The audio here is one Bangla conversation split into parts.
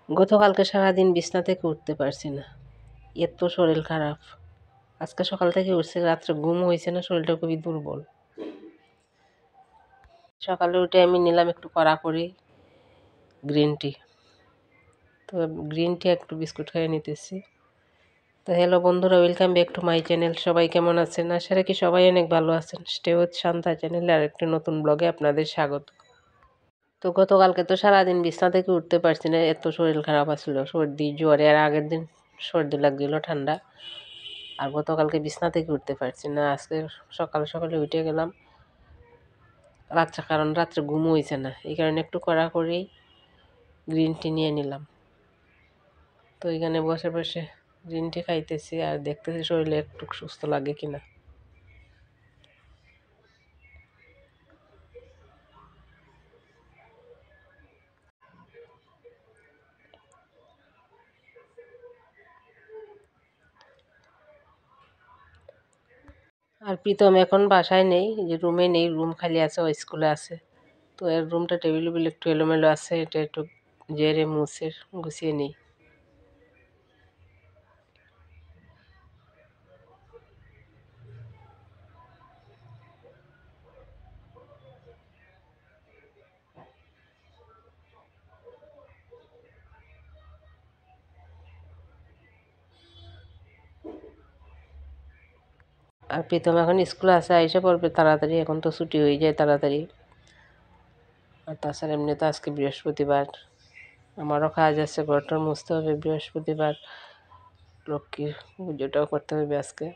গতকালকে সারাদিন বিছনা থেকে উঠতে পারছি না, এত শরীর খারাপ। আজকে সকাল থেকে উঠছে, রাত্রে ঘুম হয়েছে না, শরীরটা খুবই দুর্বল। সকালে উঠে আমি নিলাম একটু কড়া করে গ্রিন টি। তো গ্রিন টি একটু বিস্কুট খেয়ে নিতেছি। তো হ্যালো বন্ধুরা, welcome back to my channel. সবাই কেমন আছেন? আশা রাখি সবাই অনেক ভালো আছেন। স্টে উইথ শান্তা চ্যানেলে আর একটি নতুন ব্লগে আপনাদের স্বাগত। তো গতকালকে তো সারাদিন বিছনা থেকে উঠতে পারছি না, এত শরীর খারাপ আসছিল, সর্দি জ্বরে। আর আগের দিন সর্দি লাগছিল, ঠান্ডা। আর গতকালকে বিছনা থেকে উঠতে পারছি না। আজকে সকালে সকালে উঠে গেলাম রাত্রে, কারণ রাত্রে ঘুম হয়েছে না, এই কারণে একটু কড়া করেই গ্রিন টি নিয়ে নিলাম। তো এখানে বসে বসে গ্রিন টি খাইতেছি আর দেখতেছি শরীরে একটু সুস্থ লাগে কিনা। আর প্রীতম এখন বাসায় নেই, যে রুমে নেই, রুম খালি আছে, ও স্কুলে আছে। তো এর রুমটা টেবিল একটু এলোমেলো আছে, এটা একটু জেরে মুছে গুছিয়ে নেই। আর প্রীতম এখন স্কুলে আছে, আইসা পড়বে তাড়াতাড়ি, এখন তো ছুটি হয়ে যায় তাড়াতাড়ি। আর তাছাড়া এমনি তো আজকে বৃহস্পতিবার, আমারও কাজ আছে, ঘরটা মুছতে হবে। বৃহস্পতিবার লক্ষ্মীর পুজোটাও করতে হবে আজকে।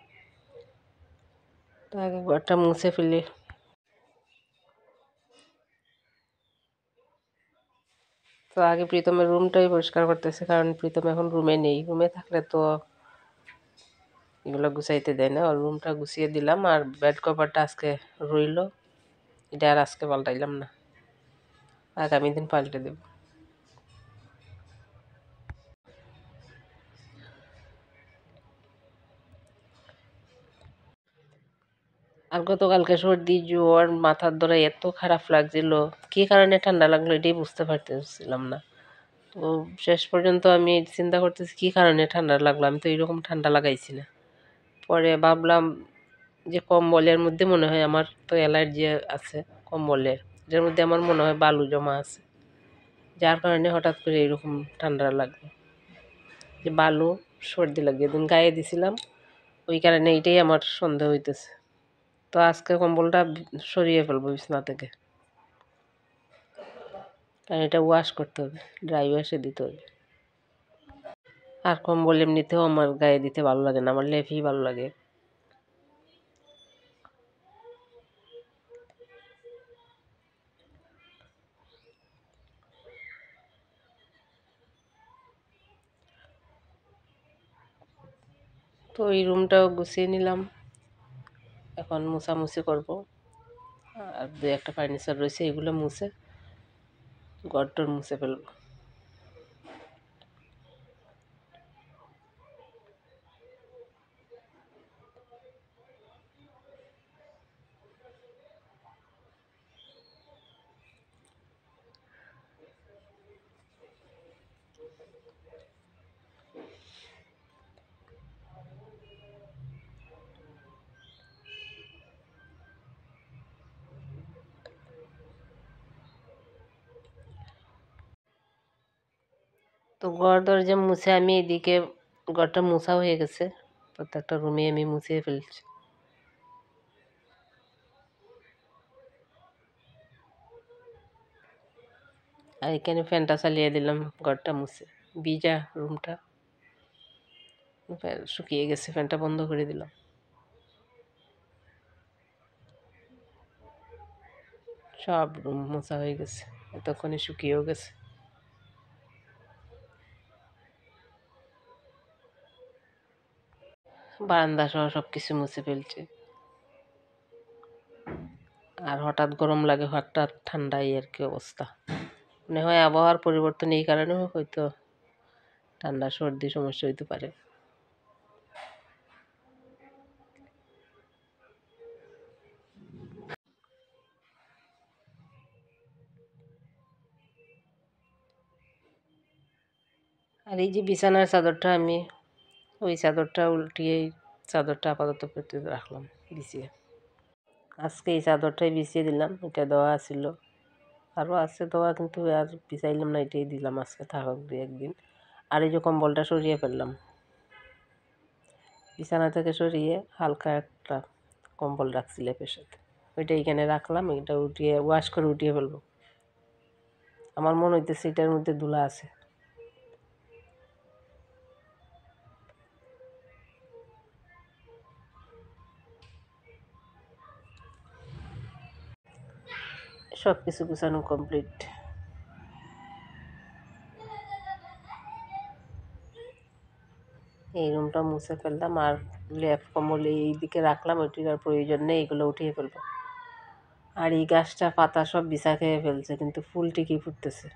তো আগে ঘরটা মুছে ফেলি। তো আগে প্রীতমের রুমটাই পরিষ্কার করতেছে, কারণ প্রীতম এখন রুমে নেই। রুমে থাকলে তো এগুলো গুছাইতে দেয় না। ওর রুমটা গুছিয়ে দিলাম। আর বেড কভারটা আজকে রইলো, এটা আর আজকে পাল্টাইলাম না, আগামী দিন পাল্টে দেব। আর গতকালকে সর্দি জ্বর, মাথার ধরে এত খারাপ লাগছিল, কী কারণে ঠান্ডা লাগলো এটাই বুঝতে পারতেছিলাম না। তো শেষ পর্যন্ত আমি চিন্তা করতেছি কী কারণে ঠান্ডা লাগলো, আমি তো এরকম ঠান্ডা লাগাইছি না। পরে ভাবলাম যে কম্বলের মধ্যে মনে হয় আমার তো অ্যালার্জি আছে, কম্বলের এটার মধ্যে আমার মনে হয় বালু জমা আছে, যার কারণে হঠাৎ করে এরকম ঠান্ডা লাগলো। যে বালু সর্দি লাগে এদিন গায়ে দিছিলাম, ওই কারণে এইটাই আমার সন্দেহ হইতেছে। তো আজকে কম্বলটা সরিয়ে ফেলবো বিছনা থেকে, কারণ এটা ওয়াশ করতে হবে, ড্রাই ওয়াশে দিতে হবে। আর কম্বল এমনিতেও আমার গায়ে দিতে ভালো লাগে না, আমার লেপই ভালো লাগে। তো এই রুমটাও গুছিয়ে নিলাম, এখন মুছামুছি করব। আর দু একটা ফার্নিচার রয়েছে, এগুলো মুছে ঘরটর মুছে ফেলবো। তো ঘর দরজা মুছে আমি এদিকে, ঘরটা মুছা হয়ে গেছে, প্রত্যেকটা রুমে আমি মুছিয়ে ফেলছি। আর এখানে ফ্যানটা চালিয়ে দিলাম ঘরটা মুছে, ভিজা রুমটা শুকিয়ে গেছে, ফ্যানটা বন্ধ করে দিলাম। সব রুম মোছা হয়ে গেছে, এতক্ষণে শুকিয়েও গেছে। বারান্দা সহ সব কিছু মুছে ফেলছে। আর হঠাৎ গরম লাগে, হঠাৎ ঠান্ডা, এই আর কি অবস্থা। মনে হয় আবহাওয়ার পরিবর্তন, এই কারণেও হয়তো ঠান্ডা সর্দি সমস্যা হইতে পারে। আর এই যে বিছানার চাদরটা আমি ওই চাদরটা উল্টিয়ে চাদরটা আপাতত পেতে রাখলাম বিছিয়ে। আজকে এই চাদরটাই বিছিয়ে দিলাম, এটা দেওয়া ছিল, আরও আছে দেওয়া কিন্তু আর বিছাইলাম না, এটাই দিলাম আজকে থাকুক 2-1 দিন। আর এই যে কম্বলটা সরিয়ে ফেললাম, বিছানা থেকে সরিয়ে হালকা একটা কম্বল রাখছি লেপের সাথে, ওইটা এখানে রাখলাম, এটা উঠিয়ে ওয়াশ করে উঠিয়ে ফেলবো। আমার মনে হইতেছে এটার মধ্যে ধুলা আছে। সব কিছু গুছানো কমপ্লিট। এই রুমটা মুছে ফেললাম, আর লেপ কম্বল এই দিকে রাখলাম, ওইটির আর প্রয়োজন নেই, এগুলো উঠিয়ে ফেলবো। আর এই গাছটা পাতা সব বিছা খেয়ে ফেলছে, কিন্তু ফুল ঠিকই ফুটতেছে।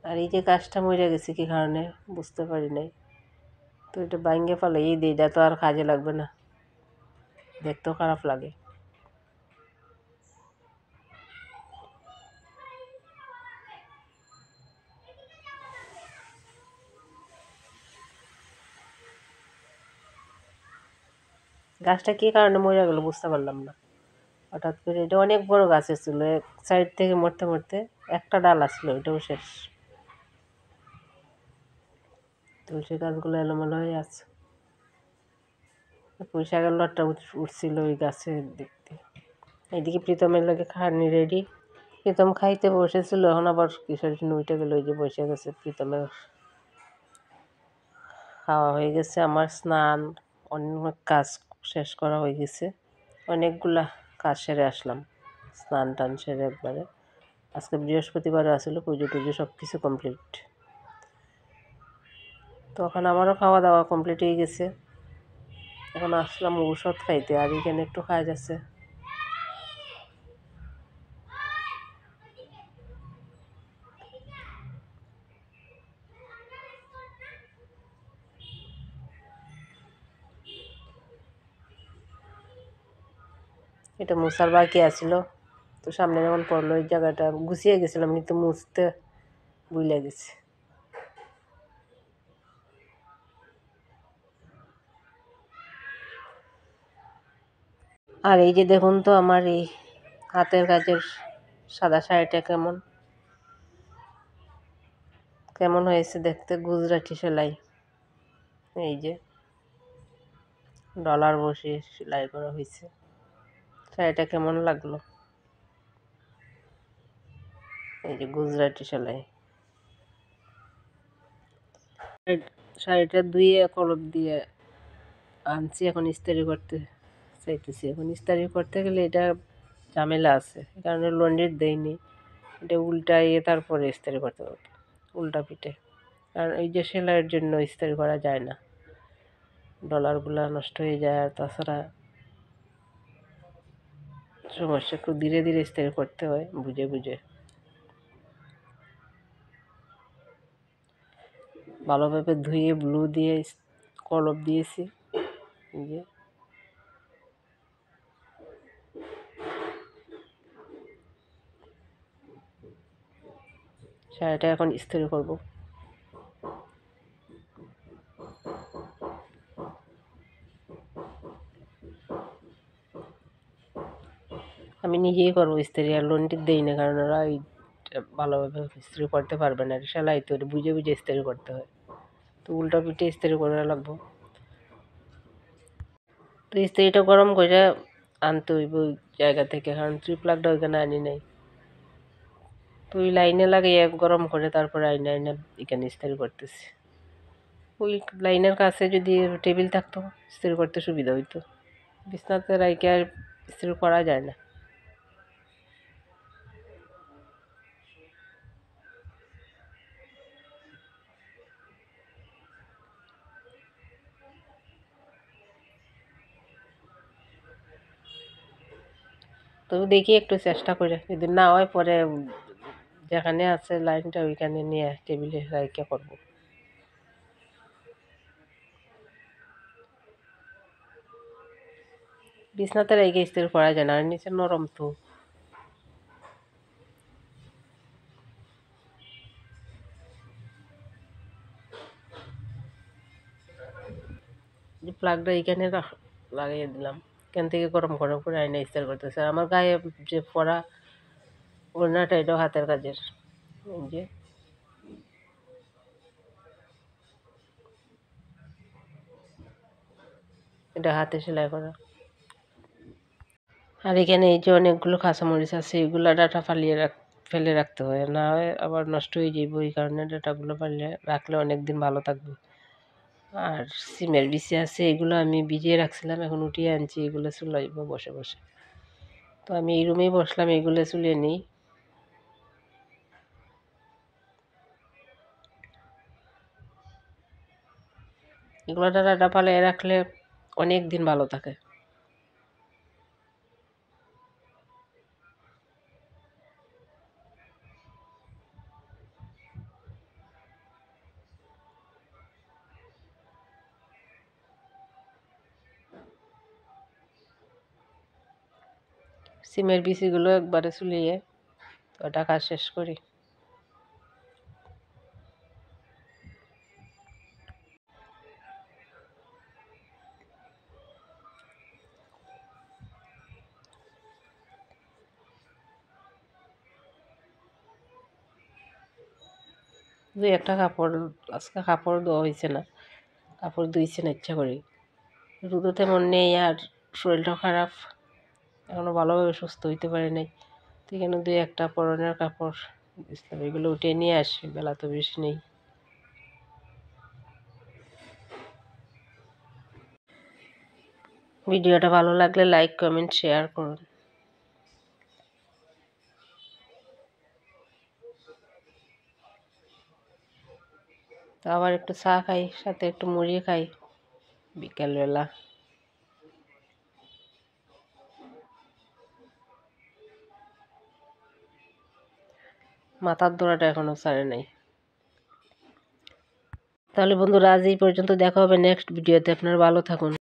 আর এই যে গাছটা মরে গেছে কি কারণে বুঝতে পারি নাই, তো এটা ভাঙ্গে ফেলে এই দিইটা তো আর কাজে লাগবে না, দেখতেও খারাপ লাগে। গাছটা কী কারণে মরে গেল বুঝতে পারলাম না হঠাৎ করে। এটা অনেক বড় গাছ ছিল, এক সাইড থেকে মরতে মরতে একটা ডাল আসলো, ওইটাও শেষ। তুলসী গাছগুলো এলোমেলো হয়ে আছে। পুঁইশাকের লটটা উঠছিল ওই গাছের দিক দিয়ে। এইদিকে প্রীতমের লাগে খাওয়ানি রেডি। প্রীতম খাইতে বসেছিল, এখন আবার কিসের জন্য উঠে গেল, ওই যে বসে গেছে। প্রীতমের খাওয়া হয়ে গেছে, আমার স্নান অনেক কাজ শেষ করা হয়ে গেছে, অনেকগুলা কাজ সেরে আসলাম, স্নান টান সেরে একবারে। আজকে বৃহস্পতিবারও আসলে পুজো টুজো সব কিছু কমপ্লিট। তো এখন আমারও খাওয়া দাওয়া কমপ্লিট হয়ে গেছে, এখন আসলাম ঔষধ খাইতে, আর এখানে একটু কাজ আছে। এটা মুছার বাকি আছিল, তো সামনে যখন পড়লো এই জায়গাটা গুছিয়ে গেছিলাম, কিন্তু মুছতে ভুলে গেছি। আর এই যে দেখুন তো আমার এই হাতের কাজের সাদা শাড়িটা কেমন কেমন হয়েছে দেখতে, গুজরাটি সেলাই। এই যে ডলার বসিয়ে সেলাই করা হয়েছে। শাড়িটা কেমন লাগলো, এই যে গুজরাটি সেলাই। শাড়িটা ধুয়ে কলপ দিয়ে আনছি, এখন ইস্ত্রি করতে চাইতেছি। এখন ইস্ত্রি করতে গেলে এটা ঝামেলা আছে, এই কারণে লন্ড্রির দেয়নি, এটা উল্টাইয়ে তারপরে ইস্ত্রি করতে হবে, উল্টা পিঠে। কারণ এই যে সেলাইয়ের জন্য ইস্ত্রি করা যায় না, ডলারগুলো নষ্ট হয়ে যায়, আর তাছাড়া সমস্যা, একটু ধীরে ধীরে ইস্ত্রি করতে হয়, বুঝে বুঝে। ভালোভাবে ধুয়ে ব্লু দিয়ে কলপ দিয়েছি। এই যে শাড়িটা এখন ইস্ত্রি করব। আমি নিজেই করবো ইস্ত্রি, আর লন্ড্রির দেই না, কারণ ওরা ওই ভালোভাবে ইস্ত্রি করতে পারবে না, সেলাই তো বুঝে বুঝে ইস্ত্রি করতে হয়, তো উল্টা পিঠে ইস্ত্রি করে লাগবো। তো ইস্ত্রিটা গরম করে আনতে হইব ওই জায়গা থেকে, কারণ প্লাগটা ওইখানে আনি নাই। তো ওই লাইনে লাগিয়ে গরম করে তারপরে আইনে আইনে এখানে ইস্ত্রি করতেছি। ওই লাইনের কাছে যদি টেবিল থাকতো ইস্ত্রি করতে সুবিধা হইতো, বিছনাতে রাইকে আর ইস্ত্রি করা যায় না। তবু দেখি একটু চেষ্টা করে, যদি না হয় পরে যেখানে আছে লাইনটা ওইখানে নিয়ে টেবিলে রাইকে করবো। বিছনাতে রাইকে ইস্ত্রি করা যায় না, আর নিচে নরম তো। প্লাগটা এখানে লাগিয়ে দিলাম, এখান থেকে গরম গরম করে আইনা ইস্তার করতেছে। আমার গায়ে যে পরা ওড়নাটা এটাও হাতের কাজের, এই যে এটা হাতে সেলাই করা। আর এখানে এই যে অনেকগুলো কাঁচামরিচ আছে, এগুলো ডাটা ফেলে রাখতে হয়, না হয় আবার নষ্ট হয়ে যাইব। এই কারণে ডাটাগুলো রাখলে অনেক দিন ভালো থাকবে। আর সিমের বিচি আছে, এগুলো আমি ভিজিয়ে রাখছিলাম, এখন উঠিয়ে আনছি, এগুলো চুলাইব বসে বসে। তো আমি এই রুমেই বসলাম, এগুলো চুলিয়ে নিই। এগুলো ডাটা ফালিয়ে রাখলে অনেক দিন ভালো থাকে। সিমের বিচিগুলো একবারে চুলিয়ে ওটা কাজ শেষ করি। দুই একটা কাপড়, আজকে কাপড় ধোয়া হয়েছে না, কাপড় ধুইছে না ইচ্ছা করি, রোদও তেমন নেই আর শরীরটাও খারাপ, এখনও ভালোভাবে সুস্থ হইতে পারি নাই। তো এখানে দুই একটা পরনের কাপড় দিয়েছিলাম, এগুলো উঠে নিয়ে আসি, বেলা তো বেশি নেই। ভিডিওটা ভালো লাগলে লাইক কমেন্ট শেয়ার করুন। তো আবার একটু চা খাই, সাথে একটু মুড়ি খাই বিকালবেলা। মাথার ধরাটা এখনো ছাড়ে নাই। তাহলে বন্ধুরা আজ এই পর্যন্ত, দেখা হবে নেক্সট ভিডিওতে। আপনারা ভালো থাকুন।